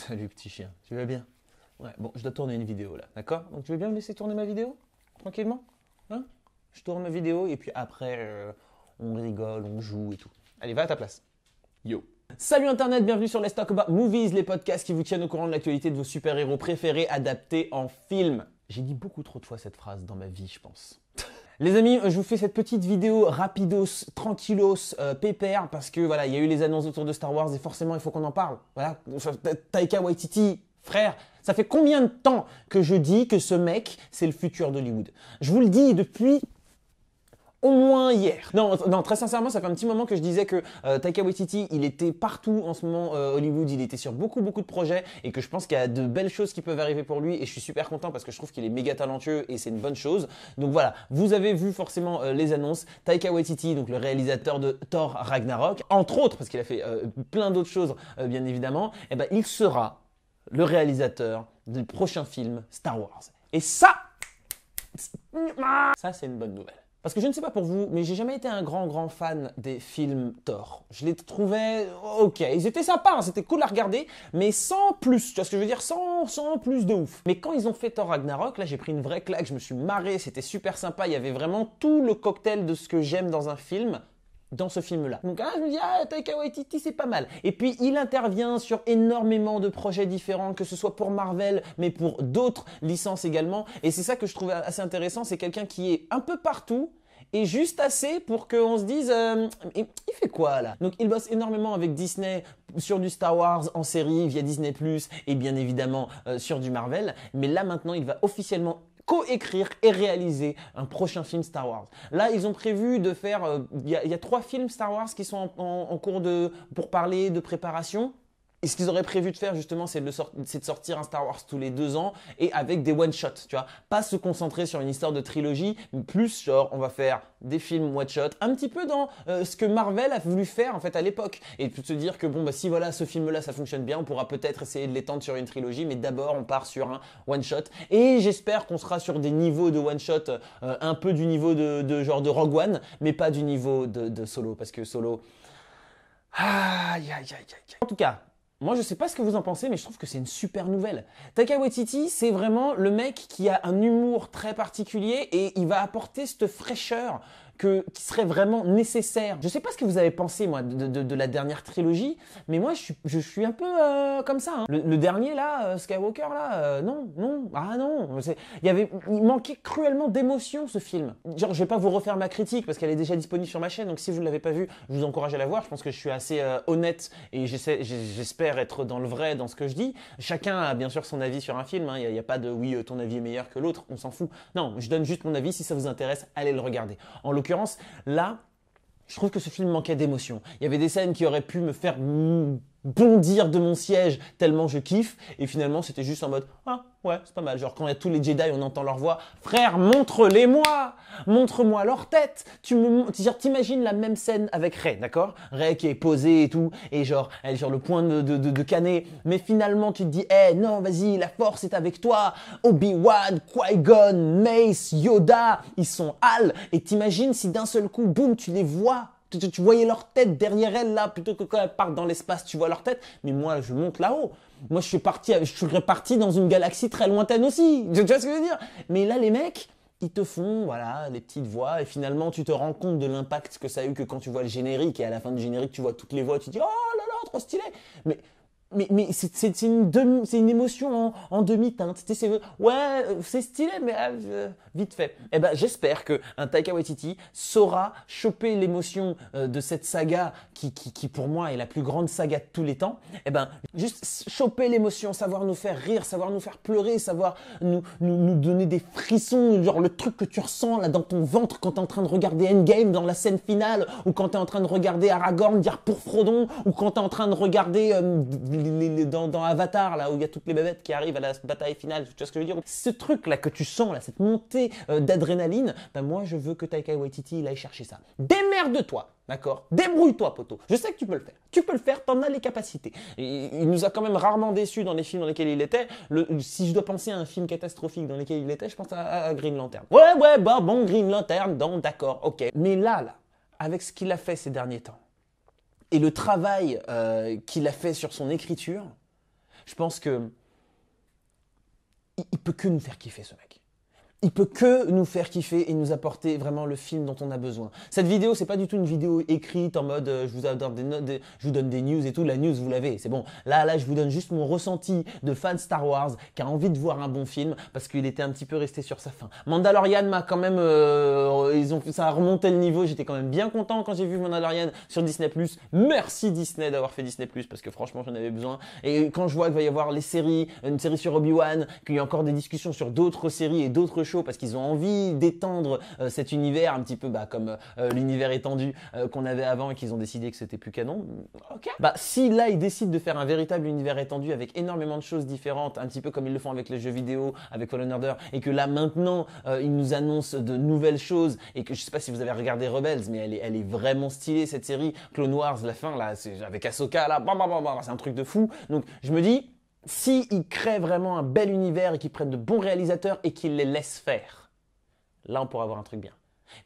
Salut petit chien, tu vas bien? Ouais, bon, je dois tourner une vidéo là, d'accord? Donc tu veux bien me laisser tourner ma vidéo? Tranquillement? Hein? Je tourne ma vidéo et puis après, on rigole, on joue et tout. Allez, va à ta place. Yo. Salut Internet, bienvenue sur Let's Talk About Movies, les podcasts qui vous tiennent au courant de l'actualité de vos super-héros préférés adaptés en film. J'ai dit beaucoup trop de fois cette phrase dans ma vie, je pense. Les amis, je vous fais cette petite vidéo rapidos, tranquillos, pépère, parce que voilà, il y a eu les annonces autour de Star Wars et forcément il faut qu'on en parle. Voilà, Taika Waititi, frère, ça fait combien de temps que je dis que ce mec, c'est le futur d'Hollywood? Je vous le dis depuis au moins hier. Non, très sincèrement, ça fait un petit moment que je disais que Taika Waititi, il était partout en ce moment Hollywood, il était sur beaucoup de projets et que je pense qu'il y a de belles choses qui peuvent arriver pour lui et je suis super content parce que je trouve qu'il est méga talentueux et c'est une bonne chose. Donc voilà, vous avez vu forcément les annonces. Taika Waititi, donc le réalisateur de Thor Ragnarok, entre autres, parce qu'il a fait plein d'autres choses bien évidemment, eh ben, il sera le réalisateur du prochain film Star Wars. Et ça c'est une bonne nouvelle. Parce que je ne sais pas pour vous, mais j'ai jamais été un grand fan des films Thor. Je les trouvais ok, ils étaient sympas, hein, c'était cool à regarder, mais sans plus, tu vois ce que je veux dire, sans plus de ouf. Mais quand ils ont fait Thor Ragnarok, là j'ai pris une vraie claque, je me suis marré, c'était super sympa, il y avait vraiment tout le cocktail de ce que j'aime dans un film. Dans ce film-là. Donc je me dis, Taika Waititi, c'est pas mal. Et puis, il intervient sur énormément de projets différents, que ce soit pour Marvel, mais pour d'autres licences également. Et c'est ça que je trouve assez intéressant, c'est quelqu'un qui est un peu partout, et juste assez pour qu'on se dise, il fait quoi là? Donc il bosse énormément avec Disney sur du Star Wars en série via Disney+, et bien évidemment sur du Marvel. Mais là maintenant, il va officiellement co-écrire et réaliser un prochain film Star Wars. Là, ils ont prévu de faire... Il y a 3 films Star Wars qui sont en cours pour parler de préparation. Et ce qu'ils auraient prévu de faire justement, c'est de sortir un Star Wars tous les 2 ans et avec des one-shots, tu vois. Pas se concentrer sur une histoire de trilogie, mais plus genre on va faire des films one-shot, un petit peu dans ce que Marvel a voulu faire en fait à l'époque. Et de se dire que bon, bah, si voilà ce film-là ça fonctionne bien, on pourra peut-être essayer de l'étendre sur une trilogie, mais d'abord on part sur un one-shot. Et j'espère qu'on sera sur des niveaux de one-shot un peu du niveau de genre de Rogue One, mais pas du niveau de Solo, parce que Solo... Aïe. En tout cas... Moi, je sais pas ce que vous en pensez, mais je trouve que c'est une super nouvelle. Taika Waititi, c'est vraiment le mec qui a un humour très particulier et il va apporter cette fraîcheur qui serait vraiment nécessaire. Je sais pas ce que vous avez pensé, moi, de la dernière trilogie, mais moi, je suis un peu comme ça. Hein. Le dernier, là, Skywalker, là, non. Il manquait cruellement d'émotion, ce film. Genre, je vais pas vous refaire ma critique, parce qu'elle est déjà disponible sur ma chaîne, donc si vous ne l'avez pas vue, je vous encourage à la voir. Je pense que je suis assez honnête et j'espère être dans le vrai dans ce que je dis. Chacun a bien sûr son avis sur un film, hein. Il n'y a pas de oui, ton avis est meilleur que l'autre, on s'en fout. Non, je donne juste mon avis, si ça vous intéresse, allez le regarder. En l'occurrence, là, je trouve que ce film manquait d'émotion. Il y avait des scènes qui auraient pu me faire bondir de mon siège tellement je kiffe. Et finalement, c'était juste en mode, ah ouais, c'est pas mal. Genre quand il y a tous les Jedi, on entend leur voix. Frère, montre-les-moi! Montre-moi leur tête! T'imagines la même scène avec Rey, d'accord? Rey qui est posée et tout. Et genre, elle est sur le point de canner. Mais finalement, tu te dis, non, vas-y, la force est avec toi. Obi-Wan, Qui-Gon, Mace, Yoda, ils sont Hal. Et t'imagines si d'un seul coup, boum, tu les vois. Tu voyais leur tête derrière elle, là, plutôt que quand elles partent dans l'espace, tu vois leur tête. Mais moi, je monte là-haut. Moi, je serais parti dans une galaxie très lointaine aussi. Tu vois ce que je veux dire? Mais là, les mecs, ils te font, voilà, les petites voix. Et finalement, tu te rends compte de l'impact que ça a eu que quand tu vois le générique. Et à la fin du générique, tu vois toutes les voix. Tu te dis, oh là là, trop stylé. Mais c'est une émotion en demi-teinte. Ouais, c'est stylé, mais vite fait. Eh ben, j'espère qu'un Taika Waititi saura choper l'émotion de cette saga qui, pour moi, est la plus grande saga de tous les temps. Eh ben, juste choper l'émotion, savoir nous faire rire, savoir nous faire pleurer, savoir nous donner des frissons, genre le truc que tu ressens là dans ton ventre quand tu es en train de regarder Endgame dans la scène finale, ou quand tu es en train de regarder Aragorn dire pour Frodon, ou quand tu es en train de regarder dans Avatar, là où il y a toutes les bébêtes qui arrivent à la bataille finale, tu vois ce que je veux dire? Ce truc là que tu sens là, cette montée d'adrénaline, ben moi je veux que Taika Waititi il aille chercher ça. Démerde-toi, d'accord? Débrouille-toi, poteau. Je sais que tu peux le faire. Tu peux le faire, t'en as les capacités. Et il nous a quand même rarement déçus dans les films dans lesquels il était. Si je dois penser à un film catastrophique dans lequel il était, je pense à Green Lantern. Ouais, bah bon, Green Lantern, d'accord, ok. Mais là, avec ce qu'il a fait ces derniers temps, et le travail qu'il a fait sur son écriture, Je pense que il peut que nous faire kiffer, ce mec. Il peut que nous faire kiffer et nous apporter vraiment le film dont on a besoin. Cette vidéo, c'est pas du tout une vidéo écrite en mode je vous donne des notes, je vous donne des news et tout. La news, vous l'avez, c'est bon. Là, je vous donne juste mon ressenti de fan Star Wars qui a envie de voir un bon film parce qu'il était un petit peu resté sur sa fin. Mandalorian m'a quand même, ça a remonté le niveau. J'étais quand même bien content quand j'ai vu Mandalorian sur Disney+. Merci Disney d'avoir fait Disney+, parce que franchement, j'en avais besoin. Et quand je vois qu'il va y avoir les séries, une série sur Obi-Wan, qu'il y a encore des discussions sur d'autres séries et d'autres shows, parce qu'ils ont envie d'étendre cet univers un petit peu comme l'univers étendu qu'on avait avant et qu'ils ont décidé que c'était plus canon. Ok. Si là ils décident de faire un véritable univers étendu avec énormément de choses différentes, un petit peu comme ils le font avec les jeux vidéo, avec Fallen Order, et que là maintenant ils nous annoncent de nouvelles choses, et que je sais pas si vous avez regardé Rebels, mais elle est vraiment stylée cette série. Clone Wars, la fin là, c'est avec Ahsoka là, c'est un truc de fou. Donc je me dis, s'ils créent vraiment un bel univers et qu'ils prennent de bons réalisateurs et qu'ils les laissent faire, là on pourra avoir un truc bien.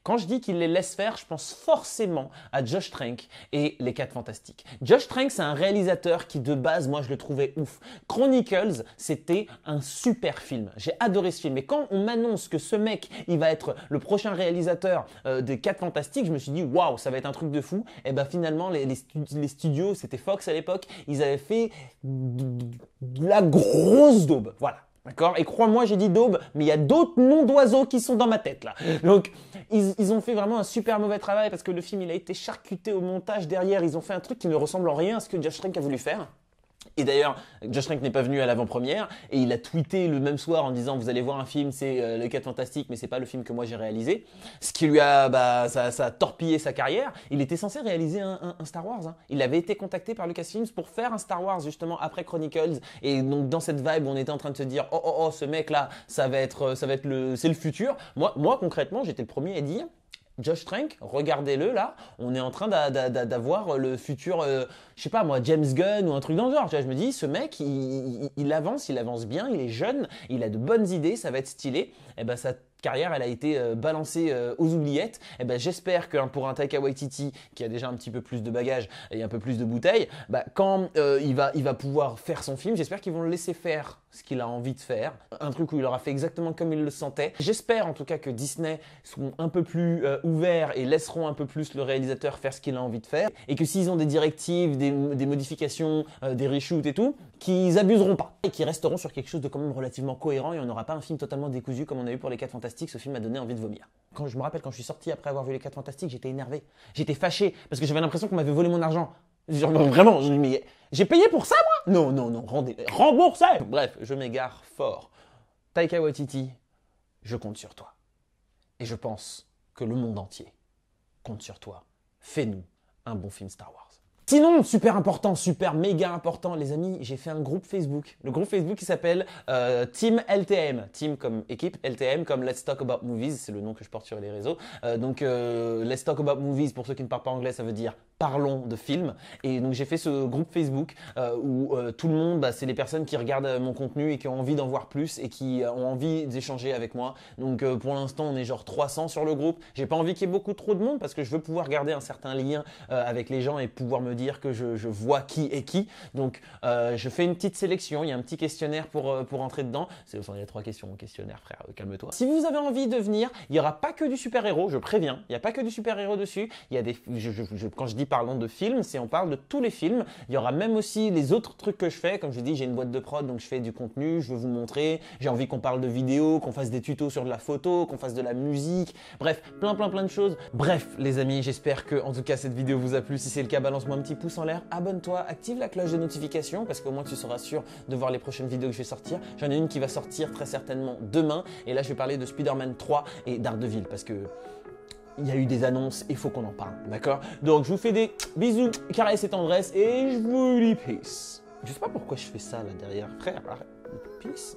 Quand je dis qu'ils les laissent faire, je pense forcément à Josh Trank et les 4 Fantastiques. Josh Trank, c'est un réalisateur qui de base, moi je le trouvais ouf. Chronicles, c'était un super film. J'ai adoré ce film. Et quand on m'annonce que ce mec, il va être le prochain réalisateur des 4 Fantastiques, je me suis dit waouh, ça va être un truc de fou. Et ben finalement, les studios, c'était Fox à l'époque, ils avaient fait de la grosse daube. Voilà. D'accord? Et crois-moi, j'ai dit daube, mais il y a d'autres noms d'oiseaux qui sont dans ma tête là. Donc, ils ont fait vraiment un super mauvais travail parce que le film, il a été charcuté au montage derrière. Ils ont fait un truc qui ne ressemble en rien à ce que Josh Trank a voulu faire. Et d'ailleurs, Josh Trank n'est pas venu à l'avant-première et il a tweeté le même soir en disant vous allez voir un film, c'est Les 4 Fantastiques, mais c'est pas le film que moi j'ai réalisé. Ce qui lui a, ça a torpillé sa carrière. Il était censé réaliser un Star Wars. Hein. Il avait été contacté par Lucasfilms pour faire un Star Wars justement après Chronicles. Et donc dans cette vibe, on était en train de se dire oh ce mec là, c'est le futur. Moi concrètement, j'étais le premier à dire. Josh Trank, regardez-le là, on est en train d'avoir le futur, je sais pas moi, James Gunn ou un truc dans le genre. Tu vois, je me dis, ce mec, il avance bien, il est jeune, il a de bonnes idées, ça va être stylé. Et ben sa carrière, elle a été balancée aux oubliettes. Et ben j'espère que pour un Taika Waititi qui a déjà un petit peu plus de bagages et un peu plus de bouteilles, quand il va pouvoir faire son film, j'espère qu'ils vont le laisser faire ce qu'il a envie de faire, un truc où il aura fait exactement comme il le sentait. J'espère en tout cas que Disney seront un peu plus ouverts et laisseront un peu plus le réalisateur faire ce qu'il a envie de faire, et que s'ils ont des directives, des modifications, des reshoots et tout, qu'ils abuseront pas et qu'ils resteront sur quelque chose de quand même relativement cohérent, et on n'aura pas un film totalement décousu comme on a eu pour les 4 Fantastiques. Ce film m'a donné envie de vomir. Je me rappelle quand je suis sorti après avoir vu les 4 Fantastiques, j'étais énervé, j'étais fâché parce que j'avais l'impression qu'on m'avait volé mon argent. Genre, vraiment, mais j'ai payé pour ça moi? Non, remboursez. Bref, je m'égare fort. Taika Waititi, je compte sur toi. Et je pense que le monde entier compte sur toi. Fais-nous un bon film Star Wars. Sinon, super important, super méga important, les amis, j'ai fait un groupe Facebook. Le groupe Facebook qui s'appelle Team LTM. Team comme équipe, LTM comme Let's Talk About Movies, c'est le nom que je porte sur les réseaux. Let's Talk About Movies, pour ceux qui ne parlent pas anglais, ça veut dire parlons de films. Et donc j'ai fait ce groupe Facebook où tout le monde, c'est les personnes qui regardent mon contenu et qui ont envie d'en voir plus et qui ont envie d'échanger avec moi. Donc pour l'instant, on est genre 300 sur le groupe. J'ai pas envie qu'il y ait beaucoup trop de monde parce que je veux pouvoir garder un certain lien avec les gens et pouvoir me dire que je vois qui est qui. Donc je fais une petite sélection, il y a un petit questionnaire pour entrer dedans. Il y a 3 questions au questionnaire, frère, calme-toi. Si vous avez envie de venir, il n'y aura pas que du super-héros, je préviens, il n'y a pas que du super-héros dessus. Il y a quand je dis parlons de films, on parle de tous les films. Il y aura même aussi les autres trucs que je fais. Comme je dis, j'ai une boîte de prod, donc je fais du contenu, je veux vous montrer. J'ai envie qu'on parle de vidéos, qu'on fasse des tutos sur de la photo, qu'on fasse de la musique. Bref, plein de choses. Bref, les amis, j'espère que en tout cas cette vidéo vous a plu. Si c'est le cas, balance-moi un petit pouce en l'air, abonne-toi, active la cloche de notification parce qu'au moins tu seras sûr de voir les prochaines vidéos que je vais sortir. J'en ai une qui va sortir très certainement demain et là je vais parler de Spider-Man 3 et Daredevil parce que il y a eu des annonces, il faut qu'on en parle, d'accord? Donc je vous fais des bisous, caresses et tendresses et je vous dis peace. Je sais pas pourquoi je fais ça là derrière, frère, arrête. Peace.